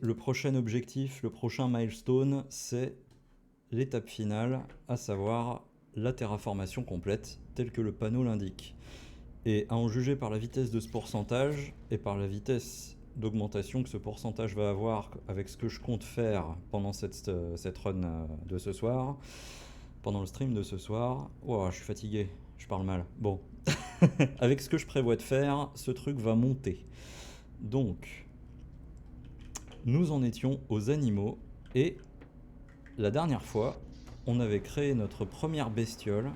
le prochain objectif, le prochain milestone, c'est l'étape finale, à savoir la terraformation complète, telle que le panneau l'indique. Et à en juger par la vitesse de ce pourcentage et par la vitesse d'augmentation que ce pourcentage va avoir avec ce que je compte faire pendant cette run de ce soir, pendant le stream de ce soir. Wow, je suis fatigué, je parle mal. Bon, avec ce que je prévois de faire, ce truc va monter. Donc, nous en étions aux animaux et la dernière fois, on avait créé notre première bestiole.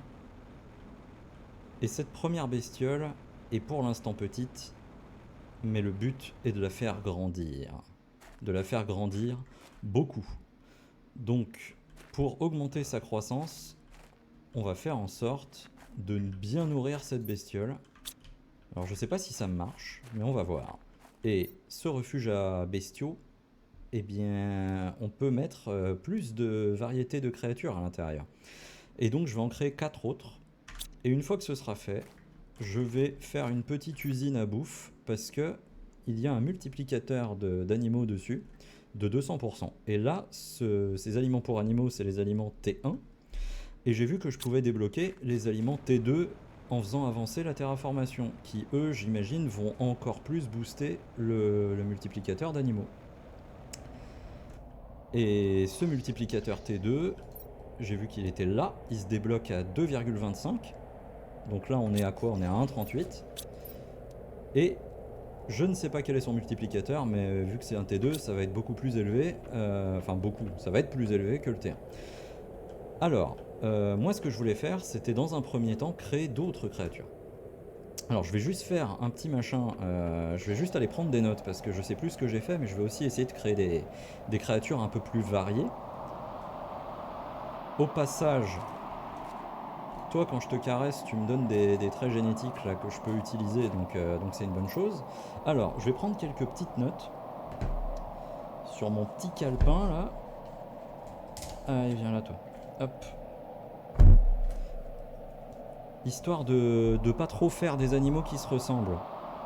Et cette première bestiole est pour l'instant petite, mais le but est de la faire grandir. De la faire grandir beaucoup. Donc, pour augmenter sa croissance, on va faire en sorte de bien nourrir cette bestiole. Alors, je ne sais pas si ça marche, mais on va voir. Et ce refuge à bestiaux, eh bien, on peut mettre plus de variétés de créatures à l'intérieur. Et donc, je vais en créer 4 autres. Et une fois que ce sera fait, je vais faire une petite usine à bouffe parce que il y a un multiplicateur d'animaux dessus de 200%. Et là, ces aliments pour animaux, c'est les aliments T1. Et j'ai vu que je pouvais débloquer les aliments T2 en faisant avancer la terraformation, qui eux, j'imagine, vont encore plus booster le multiplicateur d'animaux. Et ce multiplicateur T2, j'ai vu qu'il était là, il se débloque à 2,25. Donc là, on est à quoi? On est à 1,38. Et je ne sais pas quel est son multiplicateur, mais vu que c'est un T2, ça va être beaucoup plus élevé. Enfin, beaucoup, ça va être plus élevé que le T1. Alors, moi, ce que je voulais faire, c'était dans un premier temps créer d'autres créatures. Alors, je vais juste faire un petit machin. Je vais juste aller prendre des notes parce que je sais plus ce que j'ai fait, mais je vais aussi essayer de créer des créatures un peu plus variées. Au passage, toi, quand je te caresse, tu me donnes des traits génétiques là, que je peux utiliser, donc c'est une bonne chose. Alors, je vais prendre quelques petites notes sur mon petit calepin là. Allez, viens là, toi. Hop. Histoire de pas trop faire des animaux qui se ressemblent.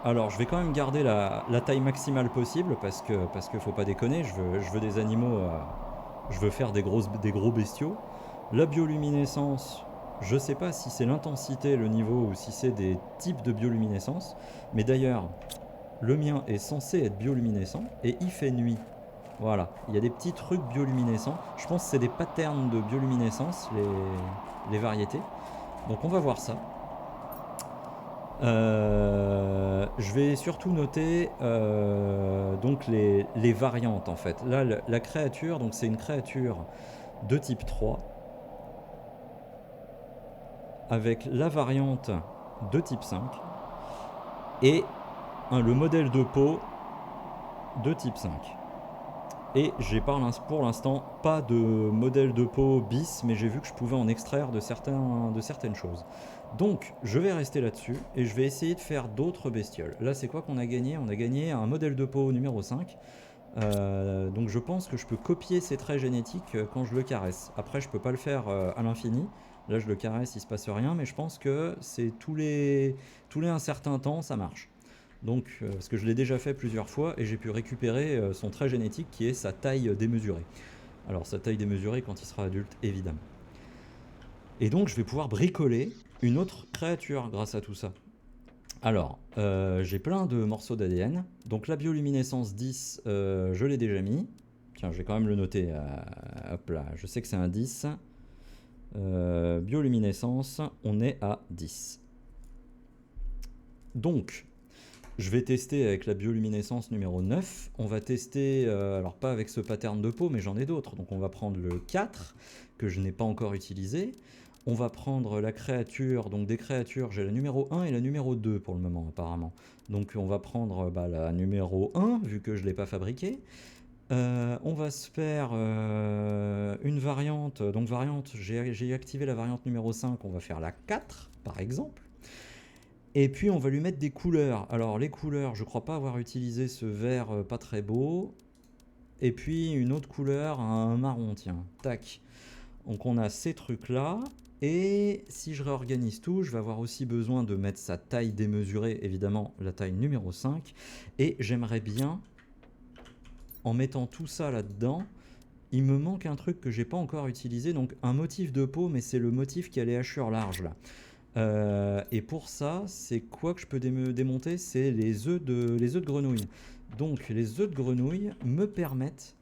Alors, je vais quand même garder la taille maximale possible parce que faut pas déconner, je veux des animaux. Je veux faire des gros bestiaux. La bioluminescence, je sais pas si c'est l'intensité, le niveau, ou si c'est des types de bioluminescence. Mais d'ailleurs, le mien est censé être bioluminescent et il fait nuit. Voilà, il y a des petits trucs bioluminescents. Je pense que c'est des patterns de bioluminescence, les variétés. Donc on va voir ça. Je vais surtout noter donc les variantes en fait. Là, la créature, donc c'est une créature de type 3 avec la variante de type 5 et le modèle de peau de type 5. Et j'ai pour l'instant pas de modèle de peau bis, mais j'ai vu que je pouvais en extraire de certaines choses. Donc je vais rester là-dessus et je vais essayer de faire d'autres bestioles. Là c'est quoi qu'on a gagné? On a gagné un modèle de peau numéro 5. Donc je pense que je peux copier ces traits génétiques quand je le caresse. Après je peux pas le faire à l'infini. Là je le caresse, il se passe rien, mais je pense que c'est tous les un certain temps ça marche. Donc, parce que je l'ai déjà fait plusieurs fois et j'ai pu récupérer son trait génétique qui est sa taille démesurée. Alors sa taille démesurée quand il sera adulte, évidemment. Et donc je vais pouvoir bricoler une autre créature grâce à tout ça. Alors, j'ai plein de morceaux d'ADN. Donc la bioluminescence 10, je l'ai déjà mis. Tiens, je vais quand même le noter. Hop là, je sais que c'est un 10. Bioluminescence, on est à 10. Donc, je vais tester avec la bioluminescence numéro 9. On va tester, alors pas avec ce pattern de peau, mais j'en ai d'autres. Donc on va prendre le 4, que je n'ai pas encore utilisé. On va prendre la créature, donc des créatures, j'ai la numéro 1 et la numéro 2 pour le moment apparemment. Donc on va prendre la numéro 1, vu que je ne l'ai pas fabriquée. On va se faire une variante. Donc variante, j'ai activé la variante numéro 5, on va faire la 4 par exemple. Et puis on va lui mettre des couleurs. Alors les couleurs, je crois pas avoir utilisé ce vert pas très beau. Et puis une autre couleur, un marron, tiens. Tac. Donc on a ces trucs là. Et si je réorganise tout, je vais avoir aussi besoin de mettre sa taille démesurée, évidemment la taille numéro 5. Et j'aimerais bien en mettant tout ça là-dedans, il me manque un truc que j'ai pas encore utilisé, donc un motif de peau, mais c'est le motif qui a les hachures larges là. Et pour ça, c'est quoi que je peux démonter? C'est les œufs de grenouille. Donc les œufs de grenouille me permettent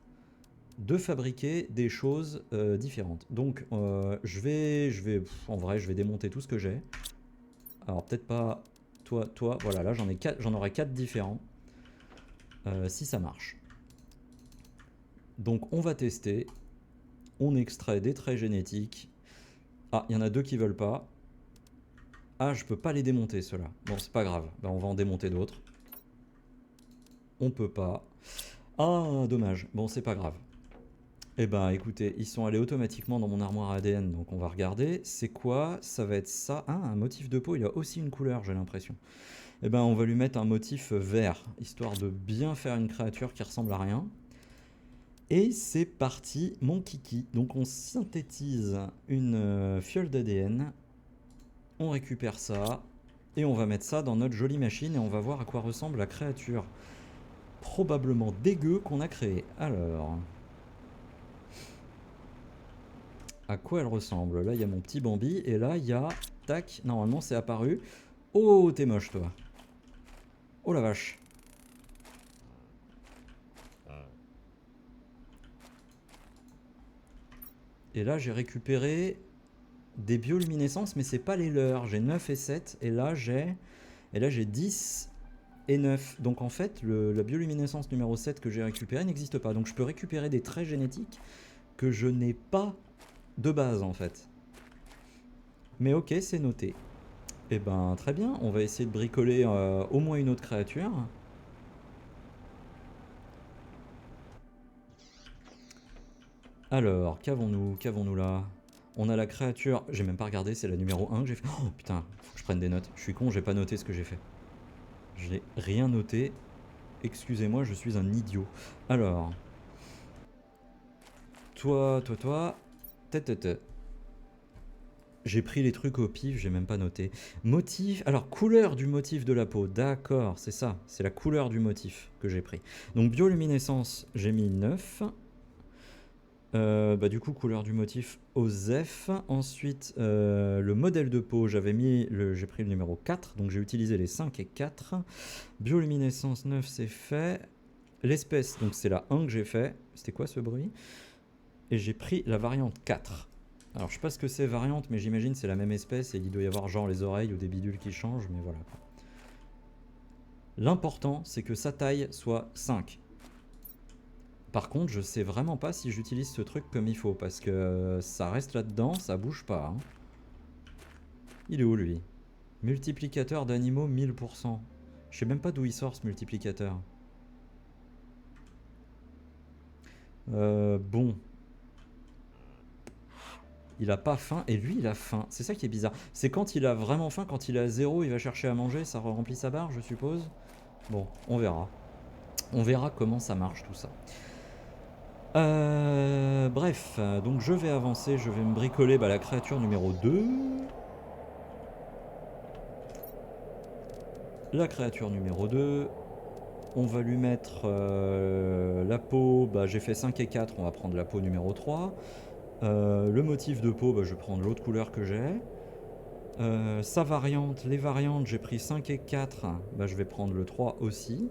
de fabriquer des choses différentes. Donc en vrai, je vais démonter tout ce que j'ai. Alors peut-être pas toi, voilà, là j'en aurai 4 différents. Si ça marche. Donc on va tester. On extrait des traits génétiques. Ah, il y en a 2 qui veulent pas. Ah, je peux pas les démonter ceux-là. Bon, c'est pas grave. Ben, on va en démonter d'autres. On peut pas. Ah, dommage. Bon, c'est pas grave. Eh ben, écoutez, ils sont allés automatiquement dans mon armoire ADN, donc on va regarder. C'est quoi? Ça va être ça. Ah, un motif de peau, il a aussi une couleur, j'ai l'impression. Eh ben, on va lui mettre un motif vert, histoire de bien faire une créature qui ressemble à rien. Et c'est parti, mon kiki. Donc on synthétise une fiole d'ADN. On récupère ça. Et on va mettre ça dans notre jolie machine et on va voir à quoi ressemble la créature probablement dégueu qu'on a créée. Alors, à quoi elle ressemble? Là, il y a mon petit Bambi et là, il y a... Tac, normalement, c'est apparu. Oh, t'es moche, toi. Oh la vache. Et là, j'ai récupéré des bioluminescences, mais c'est pas les leurs. J'ai 9 et 7 et là, j'ai 10 et 9. Donc en fait, la bioluminescence numéro 7 que j'ai récupérée n'existe pas. Donc je peux récupérer des traits génétiques que je n'ai pas de base en fait. Mais ok, c'est noté. Et ben très bien, on va essayer de bricoler au moins une autre créature. Alors, qu'avons-nous là? On a la créature, j'ai même pas regardé, c'est la numéro 1 que j'ai fait. Oh putain, faut que je prenne des notes. Je suis con, j'ai pas noté ce que j'ai fait. J'ai rien noté. Excusez-moi, je suis un idiot. Alors, toi. J'ai pris les trucs au pif, j'ai même pas noté. Motif, alors couleur du motif de la peau, d'accord, c'est ça, c'est la couleur du motif que j'ai pris. Donc bioluminescence, j'ai mis 9. Bah du coup, couleur du motif, OSEF. Ensuite, le modèle de peau, j'ai pris le numéro 4, donc j'ai utilisé les 5 et 4. Bioluminescence 9, c'est fait. L'espèce, donc c'est la 1 que j'ai fait. C'était quoi ce bruit? Et j'ai pris la variante 4. Alors je sais pas ce que c'est variante, mais j'imagine c'est la même espèce et il doit y avoir genre les oreilles ou des bidules qui changent, mais voilà. L'important, c'est que sa taille soit 5. Par contre, je sais vraiment pas si j'utilise ce truc comme il faut, parce que ça reste là-dedans, ça bouge pas. Hein. Il est où lui? Multiplicateur d'animaux 1000%. Je sais même pas d'où il sort ce multiplicateur. Bon. Il a pas faim, et lui il a faim. C'est ça qui est bizarre. C'est quand il a vraiment faim, quand il est à 0, il va chercher à manger, ça remplit sa barre, je suppose. Bon, on verra. On verra comment ça marche tout ça. Bref, donc je vais avancer, je vais me bricoler la créature numéro 2. La créature numéro 2. On va lui mettre la peau, j'ai fait 5 et 4, on va prendre la peau numéro 3. Le motif de peau, je vais prendre l'autre couleur que j'ai. Sa variante, les variantes, j'ai pris 5 et 4, je vais prendre le 3 aussi.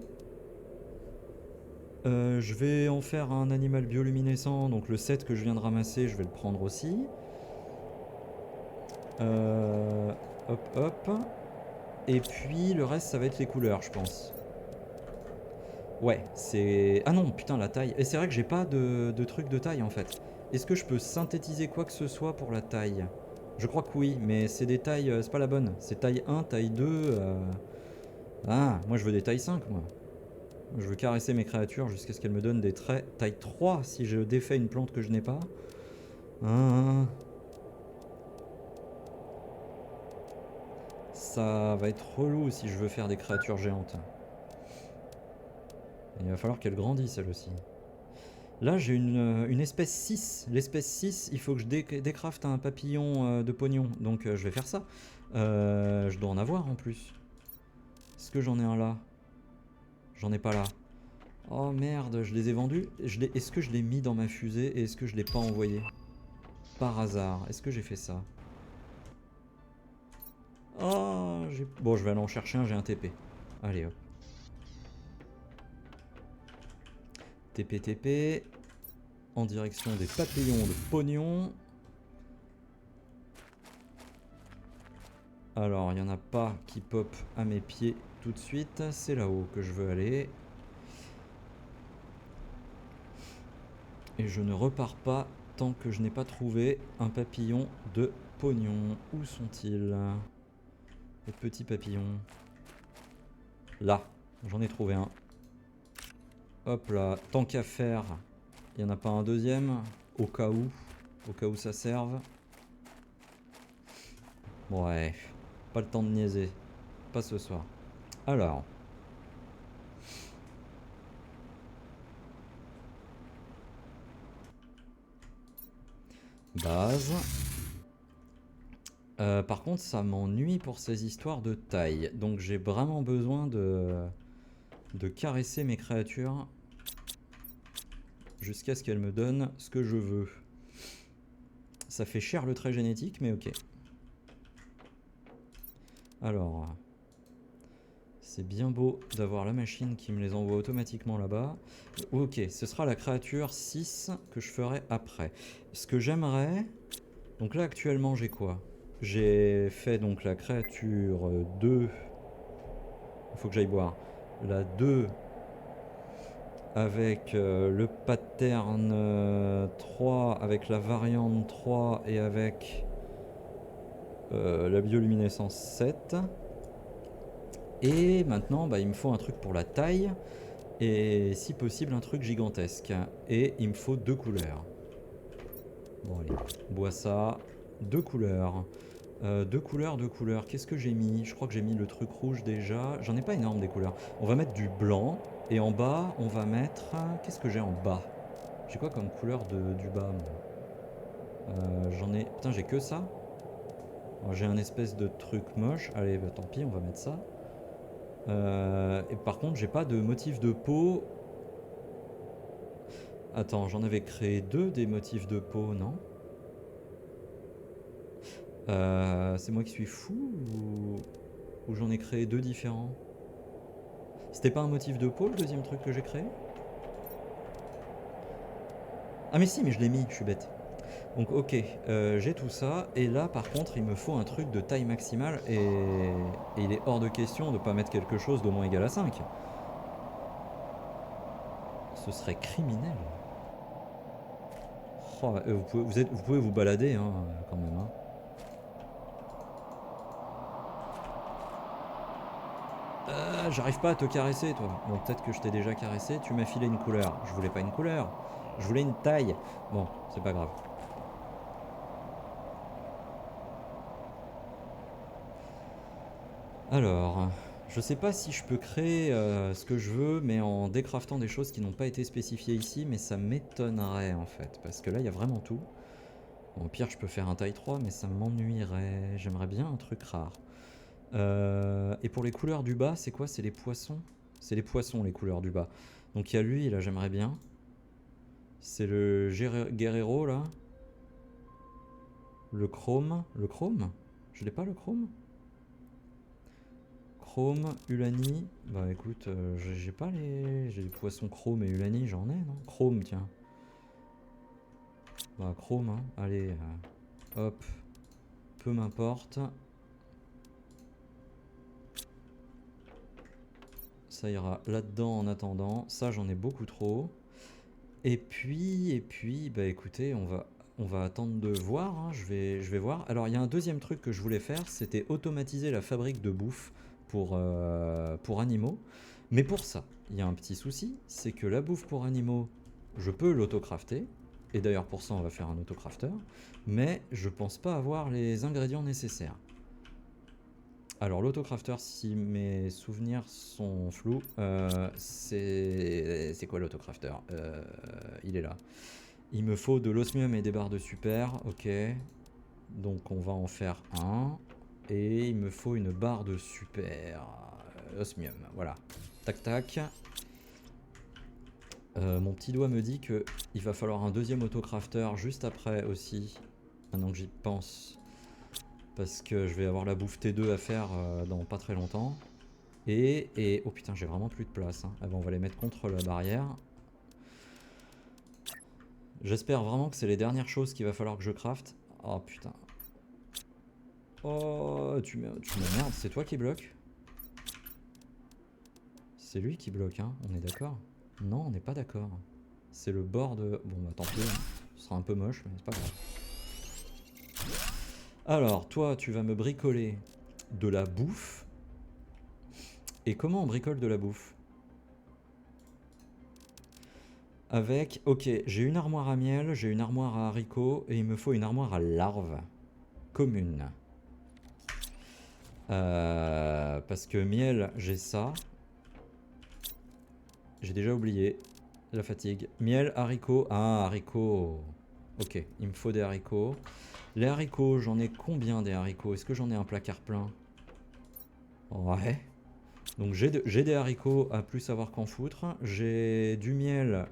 Je vais en faire un animal bioluminescent, donc le 7 que je viens de ramasser, je vais le prendre aussi. Hop. Et puis le reste, ça va être les couleurs, je pense. Ouais, c'est... Ah non, putain, la taille. Et c'est vrai que j'ai pas de truc de taille, en fait. Est-ce que je peux synthétiser quoi que ce soit pour la taille? Je crois que oui, mais c'est des tailles... c'est pas la bonne. C'est taille 1, taille 2... Ah, moi je veux des tailles 5, moi. Je veux caresser mes créatures jusqu'à ce qu'elles me donnent des traits taille 3 si je défais une plante que je n'ai pas. Ça va être relou si je veux faire des créatures géantes. Il va falloir qu'elle grandisse elle aussi. Là j'ai une espèce 6. L'espèce 6, il faut que je décrafte un papillon de pognon. Donc je vais faire ça. Je dois en avoir en plus. Est-ce que j'en ai un là? J'en ai pas là. Oh merde, je les ai vendus. Est-ce que je l'ai mis dans ma fusée et est-ce que je l'ai pas envoyé? Par hasard, est-ce que j'ai fait ça? Oh, bon, je vais aller en chercher un, j'ai un TP. Allez hop. TP, TP. En direction des papillons de pognon. Alors, il n'y en a pas qui pop à mes pieds tout de suite. C'est là-haut que je veux aller. Et je ne repars pas tant que je n'ai pas trouvé un papillon de pognon. Où sont-ils? Les petits papillons. Là, j'en ai trouvé un. Hop là, tant qu'à faire, il n'y en a pas un deuxième, au cas où ça serve. Ouais, pas le temps de niaiser, pas ce soir. Alors, base. Par contre, ça m'ennuie pour ces histoires de taille, donc j'ai vraiment besoin de caresser mes créatures jusqu'à ce qu'elles me donnent ce que je veux. Ça fait cher le trait génétique, mais ok. Alors, c'est bien beau d'avoir la machine qui me les envoie automatiquement là-bas. Ok, ce sera la créature 6 que je ferai après. Ce que j'aimerais... Donc là actuellement j'ai quoi? J'ai fait donc la créature 2. Il faut que j'aille boire. La 2 avec le pattern 3, avec la variante 3 et avec la bioluminescence 7. Et maintenant bah, il me faut un truc pour la taille. Et si possible un truc gigantesque. Et il me faut 2 couleurs. Bon allez, bois ça. 2 couleurs. 2 couleurs, 2 couleurs. Qu'est-ce que j'ai mis? Je crois que j'ai mis le truc rouge déjà. J'en ai pas énorme des couleurs. On va mettre du blanc. Et en bas, on va mettre... Qu'est-ce que j'ai en bas? J'ai quoi comme couleur du bas? J'en ai... Putain, j'ai que ça? J'ai un espèce de truc moche. Allez, bah, tant pis, on va mettre ça. Et par contre, j'ai pas de motif de peau. Attends, j'en avais créé 2 des motifs de peau, non? C'est moi qui suis fou ou j'en ai créé 2 différents? C'était pas un motif de peau le deuxième truc que j'ai créé? Ah mais si, mais je l'ai mis, je suis bête. Donc ok, j'ai tout ça, et là par contre il me faut un truc de taille maximale, et il est hors de question de pas mettre quelque chose d'au moins égal à 5. Ce serait criminel. Oh, vous pouvez vous balader hein, quand même. Hein. J'arrive pas à te caresser toi. Bon peut-être que je t'ai déjà caressé, tu m'as filé une couleur. Je voulais pas une couleur, je voulais une taille. Bon, c'est pas grave. Alors, je sais pas si je peux créer ce que je veux, mais en décraftant des choses qui n'ont pas été spécifiées ici, mais ça m'étonnerait en fait, parce que là il y a vraiment tout. Bon, au pire je peux faire un taille 3, mais ça m'ennuierait. J'aimerais bien un truc rare. Et pour les couleurs du bas, c'est quoi? C'est les poissons? C'est les poissons les couleurs du bas. Donc il y a lui, là j'aimerais bien. C'est le Guerrero là. Le chrome. Le chrome? Je l'ai pas le chrome? Chrome, Ulani. Bah écoute, j'ai pas les... J'ai les poissons chrome et Ulani, j'en ai, non? Chrome, tiens. Bah chrome, hein. Allez, hop. Peu m'importe. Ça ira là-dedans en attendant. Ça, j'en ai beaucoup trop. Et puis, bah écoutez, on va attendre de voir. Hein. Je vais voir. Alors, il y a un deuxième truc que je voulais faire, c'était automatiser la fabrique de bouffe pour animaux. Mais pour ça, il y a un petit souci, c'est que la bouffe pour animaux, je peux l'autocrafter. Et d'ailleurs, pour ça, on va faire un autocrafter. Mais je pense pas avoir les ingrédients nécessaires. Alors l'autocrafter, si mes souvenirs sont flous, c'est quoi l'autocrafter? Il est là. Il me faut de l'osmium et des barres de super, ok. Donc on va en faire un. Et il me faut une barre de super osmium, voilà. Tac tac. Mon petit doigt me dit que il va falloir un deuxième autocrafter juste après aussi, maintenant que j'y pense. Parce que je vais avoir la bouffe T2 à faire dans pas très longtemps. Et oh putain, j'ai vraiment plus de place. Hein. Ah ben, on va les mettre contre la barrière. J'espère vraiment que c'est les dernières choses qu'il va falloir que je crafte. Oh putain. Oh, tu m'emmerdes, c'est toi qui bloque? C'est lui qui bloque, hein, on est d'accord? Non, on n'est pas d'accord. C'est le bord de... Bon bah tant pis, hein. Ce sera un peu moche, mais c'est pas grave. Alors, toi, tu vas me bricoler de la bouffe. Et comment on bricole de la bouffe? Avec... Ok, j'ai une armoire à miel, j'ai une armoire à haricots, et il me faut une armoire à larves. Commune. Parce que miel, j'ai ça. J'ai déjà oublié. La fatigue. Miel, haricots. Ah, haricots. Ok, il me faut des haricots. Les haricots, j'en ai combien des haricots? Est-ce que j'en ai un placard plein? Ouais. Donc j'ai des haricots à plus savoir qu'en foutre. J'ai du miel,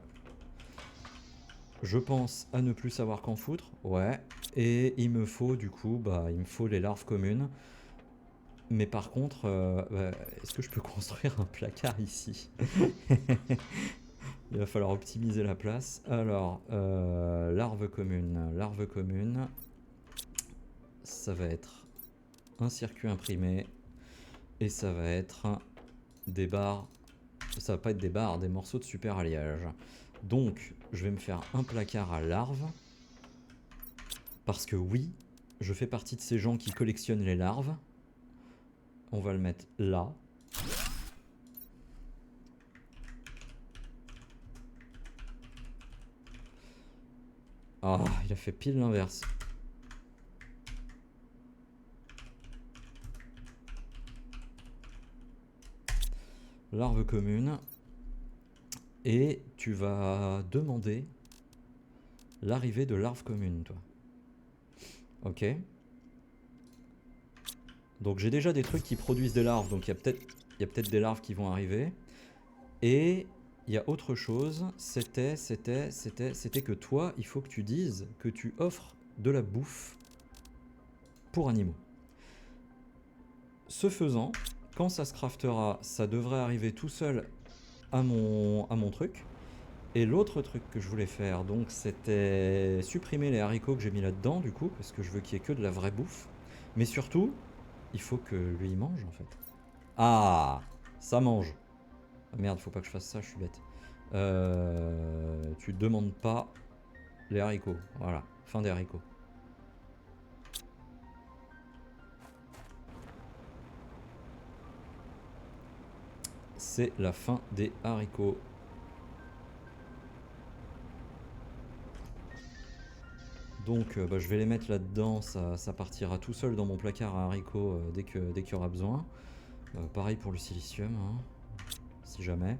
je pense, à ne plus savoir qu'en foutre. Ouais. Et il me faut du coup, bah, il me faut les larves communes. Mais par contre, est-ce que je peux construire un placard ici? Il va falloir optimiser la place. Alors, larves communes. Ça va être un circuit imprimé. Et ça va être des barres. Ça va pas être des barres, des morceaux de super alliage. Donc, je vais me faire un placard à larves. Parce que oui, je fais partie de ces gens qui collectionnent les larves. On va le mettre là. Ah, il a fait pile l'inverse. Larve commune. Et tu vas demander l'arrivée de larves communes, toi. Ok. Donc j'ai déjà des trucs qui produisent des larves, donc il y a peut-être des larves qui vont arriver. Et il y a autre chose, c'était que toi, il faut que tu dises que tu offres de la bouffe pour animaux. Ce faisant, quand ça se craftera, ça devrait arriver tout seul à mon truc. Et l'autre truc que je voulais faire, donc, c'était supprimer les haricots que j'ai mis là-dedans, du coup, parce que je veux qu'il y ait que de la vraie bouffe. Mais surtout, il faut que lui il mange, en fait. Ah, ça mange. Ah, merde, faut pas que je fasse ça, je suis bête. Tu demandes pas les haricots. Voilà, fin des haricots. C'est la fin des haricots. Donc bah, je vais les mettre là-dedans, ça partira tout seul dans mon placard à haricots dès qu'il y aura besoin. Pareil pour le silicium, hein, si jamais.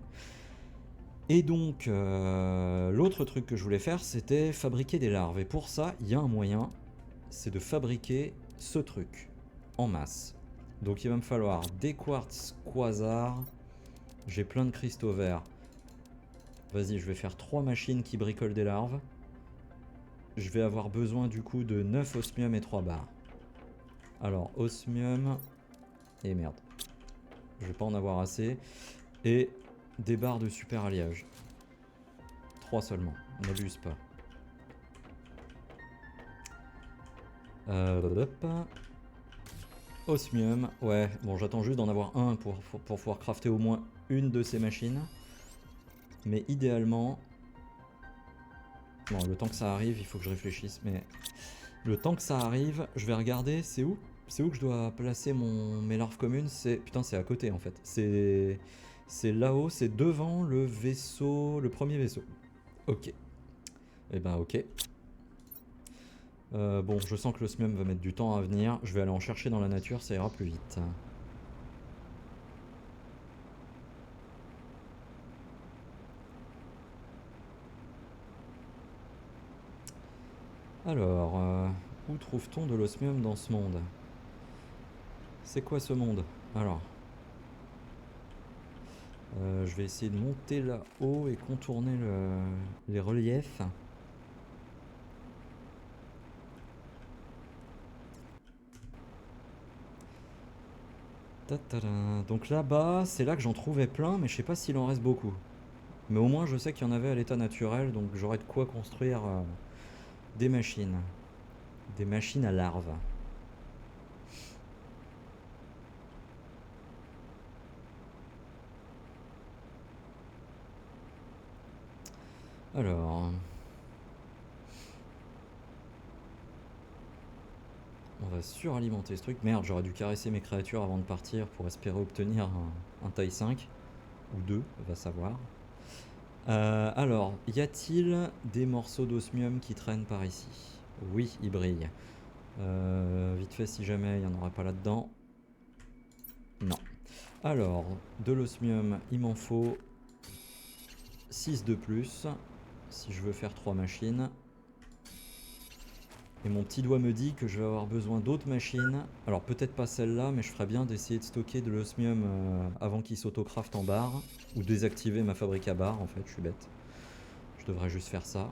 Et donc l'autre truc que je voulais faire, c'était fabriquer des larves. Et pour ça, il y a un moyen, c'est de fabriquer ce truc en masse. Donc il va me falloir des quartz quasar. J'ai plein de cristaux verts. Vas-y, je vais faire 3 machines qui bricolent des larves. Je vais avoir besoin du coup de 9 osmium et 3 barres. Alors, osmium... Et merde. Je vais pas en avoir assez. Et des barres de super alliage. 3 seulement, on n'abuse pas. Hop. Osmium, ouais, bon j'attends juste d'en avoir un pour pouvoir crafter au moins une de ces machines. Mais idéalement... Bon, le temps que ça arrive, il faut que je réfléchisse, mais... Le temps que ça arrive, je vais regarder, c'est où? C'est où que je dois placer mes larves communes? Putain, c'est à côté en fait. C'est là-haut, c'est devant le vaisseau, le premier vaisseau. Ok. Eh ben ok. Bon, je sens que l'osmium va mettre du temps à venir. Je vais aller en chercher dans la nature, ça ira plus vite. Alors, où trouve-t-on de l'osmium dans ce monde? C'est quoi ce monde? Alors, Je vais essayer de monter là-haut et contourner les reliefs. Donc là-bas, c'est là que j'en trouvais plein, mais je sais pas s'il en reste beaucoup. Mais au moins, je sais qu'il y en avait à l'état naturel, donc j'aurai de quoi construire des machines. Des machines à larves. Alors... On va suralimenter ce truc. Merde, j'aurais dû caresser mes créatures avant de partir pour espérer obtenir un taille 5. Ou 2, va savoir. Alors, y a-t-il des morceaux d'osmium qui traînent par ici? Oui, ils brillent. Vite fait, si jamais il n'y en aura pas là-dedans. Non. Alors, de l'osmium, il m'en faut 6 de plus. Si je veux faire 3 machines. Et mon petit doigt me dit que je vais avoir besoin d'autres machines. Alors peut-être pas celle-là, mais je ferais bien d'essayer de stocker de l'osmium avant qu'il s'autocraft en barre. Ou désactiver ma fabrique à barres, en fait, je suis bête. Je devrais juste faire ça.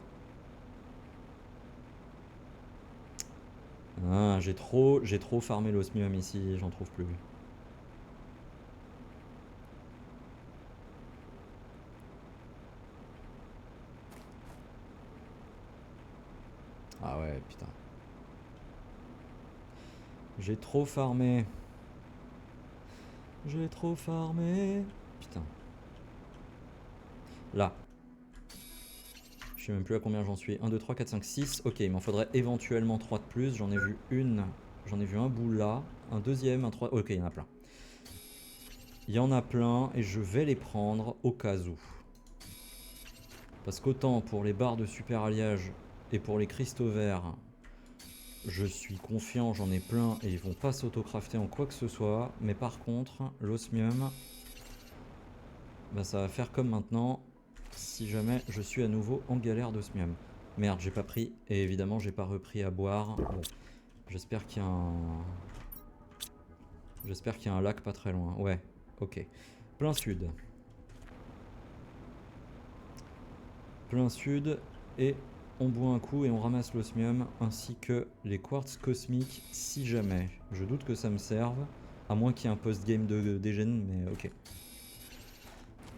Ah, j'ai trop farmé l'osmium ici, j'en trouve plus. Ah ouais, putain. J'ai trop farmé. J'ai trop farmé. Putain. Là. Je sais même plus à combien j'en suis. 1, 2, 3, 4, 5, 6. Ok, il m'en faudrait éventuellement 3 de plus. J'en ai vu une. J'en ai vu un bout là. Un deuxième, un 3. Ok, il y en a plein. Il y en a plein et je vais les prendre au cas où. Parce qu'autant pour les barres de super alliage et pour les cristaux verts, je suis confiant, j'en ai plein et ils vont pas s'autocrafter en quoi que ce soit. Mais par contre, l'osmium, bah ça va faire comme maintenant si jamais je suis à nouveau en galère d'osmium. Merde, j'ai pas pris et évidemment j'ai pas repris à boire. Bon, j'espère qu'il y a un... J'espère qu'il y a un lac pas très loin. Ouais, ok. Plein sud. Plein sud et on boit un coup et on ramasse l'osmium ainsi que les quartz cosmiques si jamais. Je doute que ça me serve, à moins qu'il y ait un post-game de dégène, mais ok.